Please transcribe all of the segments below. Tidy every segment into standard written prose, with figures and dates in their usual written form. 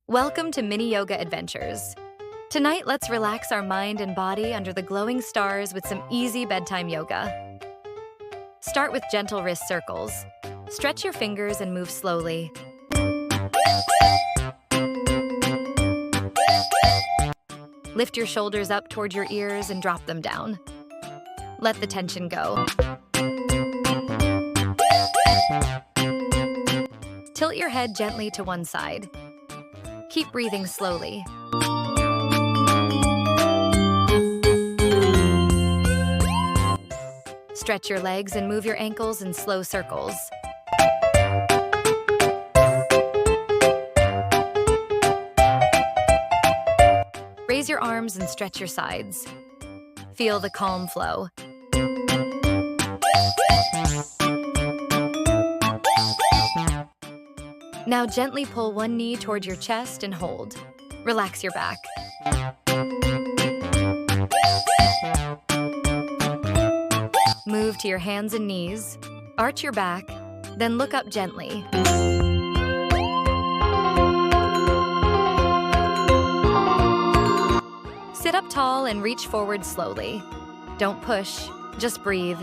Welcome to Mini Yoga Adventures. Tonight, let's relax our mind and body under the glowing stars with some easy bedtime yoga. Start with gentle wrist circles. Stretch your fingers and move slowly. Lift your shoulders up toward your ears and drop them down. Let the tension go. Tilt your head gently to one side. Keep breathing slowly. Stretch your legs and move your ankles in slow circles. Raise your arms and stretch your sides. Feel the calm flow. Now gently pull one knee toward your chest and hold. Relax your back. Move to your hands and knees. Arch your back, then look up gently. Sit up tall and reach forward slowly. Don't push, just breathe.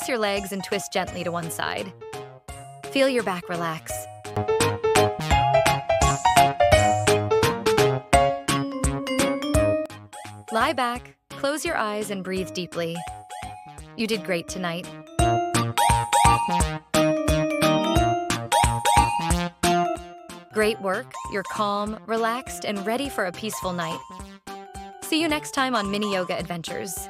Cross your legs and twist gently to one side. Feel your back relax. Lie back, close your eyes, and breathe deeply. You did great tonight. Great work. You're calm, relaxed, and ready for a peaceful night. See you next time on Mini Yoga Adventures.